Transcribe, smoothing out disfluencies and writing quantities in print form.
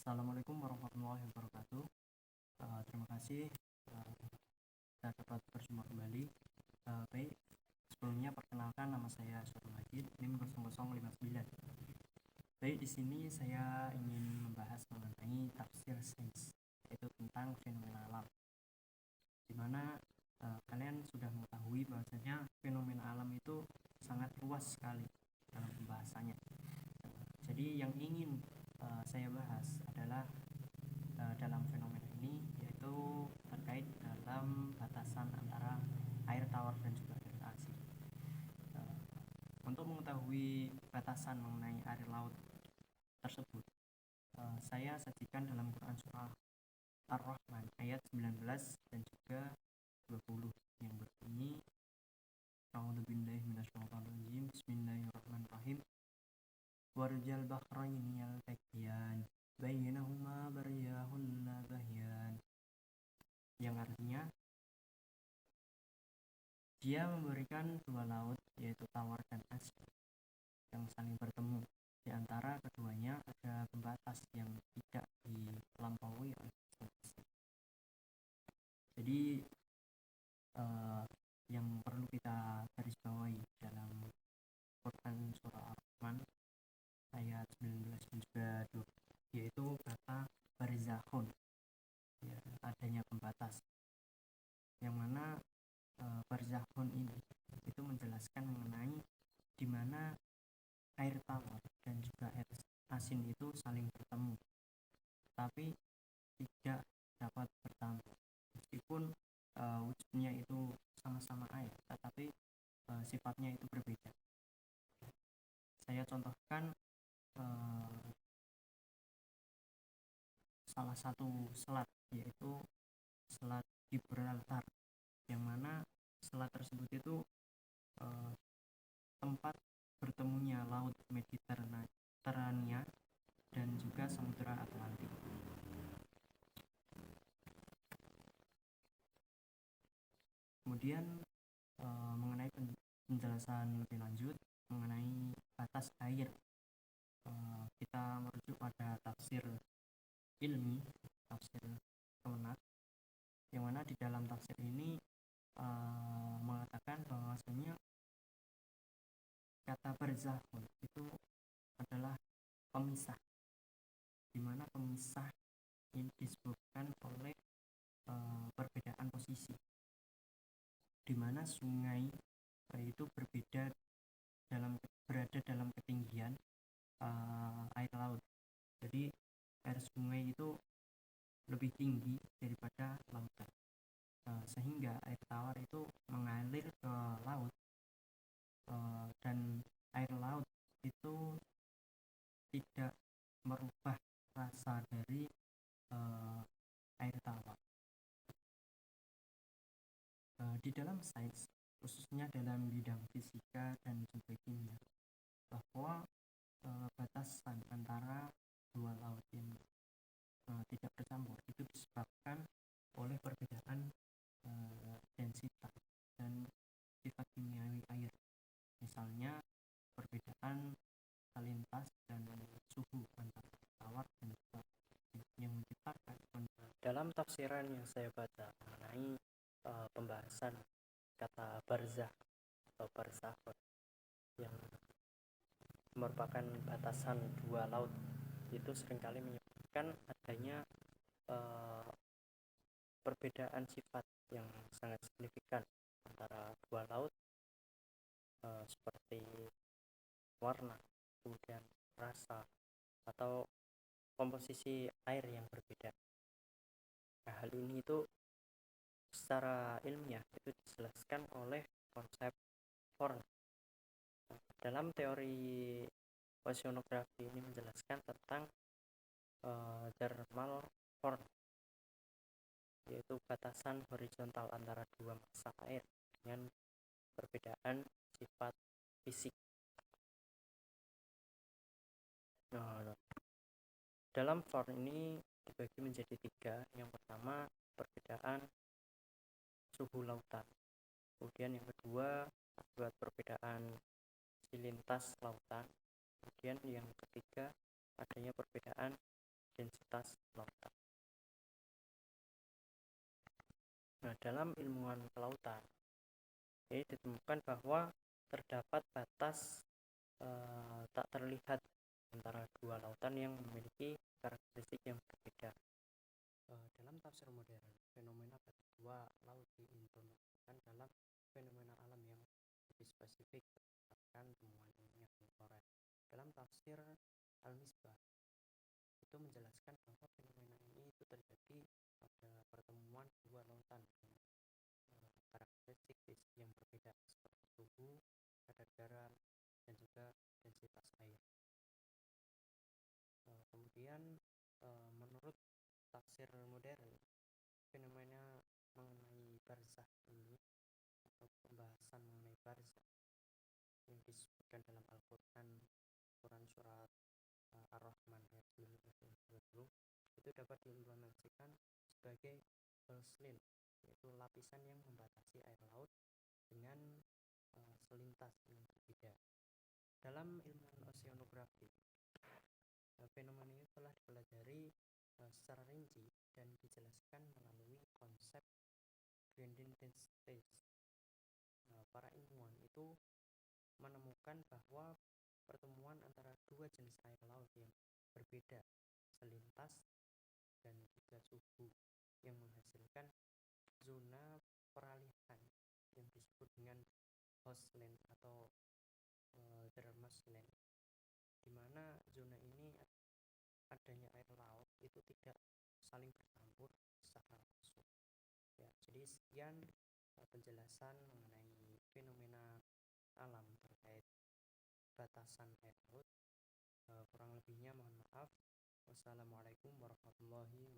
Assalamualaikum warahmatullahi wabarakatuh. Terima kasih kita dapat berjumpa kembali. Baik, sebelumnya perkenalkan nama saya Syarul Majid, NIM 0059. Baik, di sini saya ingin membahas mengenai tafsir sains, yaitu tentang fenomena alam. Di mana kalian sudah mengetahui bahwasanya fenomena alam itu sangat luas sekali dalam pembahasannya. Jadi yang ingin saya bahas adalah dalam fenomena ini, yaitu terkait dalam batasan antara air tawar dan juga air asin. Untuk mengetahui batasan mengenai air laut tersebut, saya sajikan dalam Quran surah Ar-Rahman ayat 19 dan juga 20 yang berbunyi, A'udzubillahi minasyaitonirrajim, Bismillahirrahmanirrahim. Warjal bahraini yaltaqiyan bainahuma baryahun la bahyan, yang artinya dia memberikan dua laut yaitu tawar dan asin yang saling bertemu. Di antara keduanya ada pembatas yang tidak dilampaui oleh manusia. Jadi yang perlu kita garis bawahi dalam Quran surah Ar-Rahman ayat 19 dan juga 20, yaitu kata barzahun, ya, adanya pembatas, yang mana barzahun ini itu menjelaskan mengenai di mana air tawar dan juga air asin itu saling bertemu, tapi tidak dapat bercampur. Meskipun wujudnya itu sama-sama air, tetapi sifatnya itu berbeda. Saya contohkan salah satu selat, yaitu Selat Gibraltar, yang mana selat tersebut itu tempat bertemunya Laut Mediterania dan juga Samudra Atlantik. Kemudian mengenai penjelasan lebih lanjut mengenai batas air, kita merujuk pada tafsir ilmi, tafsir Kemenak, yang mana di dalam tafsir ini mengatakan bahwasanya kata barzahun itu adalah pemisah, di mana pemisah ini disebabkan oleh perbedaan posisi, di mana sungai itu berada dalam ketinggian air laut. Jadi air sungai itu lebih tinggi daripada lautan, sehingga air tawar itu mengalir ke laut, dan air laut itu tidak merubah rasa dari air tawar. Di dalam sains, khususnya dalam bidang fisika dan juga kimia, bahwa batasan antara dua laut yang tidak bercampur itu disebabkan oleh perbedaan densitas dan sifat kimiawi air. Misalnya perbedaan salintas dan suhu antara tawar dan juga yang menciptakan. Dalam tafsiran yang saya baca mengenai pembahasan kata barzah atau barzahun yang merupakan batasan dua laut, itu seringkali menyebutkan adanya perbedaan sifat yang sangat signifikan antara dua laut, seperti warna, kemudian rasa, atau komposisi air yang berbeda. Nah, hal ini itu secara ilmiah itu dijelaskan oleh konsep Horn. Dalam teori oceanografi ini menjelaskan tentang thermal Horn, yaitu batasan horizontal antara dua massa air dengan perbedaan sifat fisik. Dalam Horn ini dibagi menjadi tiga. Yang pertama, perbedaan suhu lautan. Kemudian yang kedua, buat perbedaan silintas lautan. Kemudian yang ketiga, adanya perbedaan densitas lautan. Nah, dalam ilmuwan kelautan ini ditemukan bahwa terdapat batas tak terlihat antara dua lautan yang memiliki karakteristik yang berbeda. Dalam tafsir modern, fenomena batu dua laut diinformasikan dalam fenomena alam yang lebih spesifik berdasarkan temuan ilmiah kontemporer. Dalam tafsir Al-Misbah itu menjelaskan bahwa fenomena ini itu terjadi pada pertemuan dua lautan dengan karakteristik fisik yang berbeda seperti suhu, kadar garam, dan juga densitas air. Kemudian menurut tafsir modern, fenomena mengenai barzakh ini atau pembahasan mengenai barzakh yang disebutkan dalam Al-Quran surat Ar-Rahman ayat 20 itu dapat diimplementasikan sebagai Holslin, yaitu lapisan yang membatasi air laut dengan selintas yang berbeda. Dalam ilmu oceanografi, fenomena ini telah dipelajari secara rinci dan dijelaskan melalui konsep gradient space. Para ilmuwan itu menemukan bahwa pertemuan antara dua jenis air laut yang berbeda selintas dan juga suhu yang menghasilkan zona peralihan yang disebut dengan Holslin atau Thermosland, di mana zona ini adanya air laut itu tidak saling bercampur secara langsung. Ya, jadi sekian penjelasan mengenai fenomena alam terkait batasan air laut. Kurang lebihnya mohon maaf. Wassalamualaikum warahmatullahi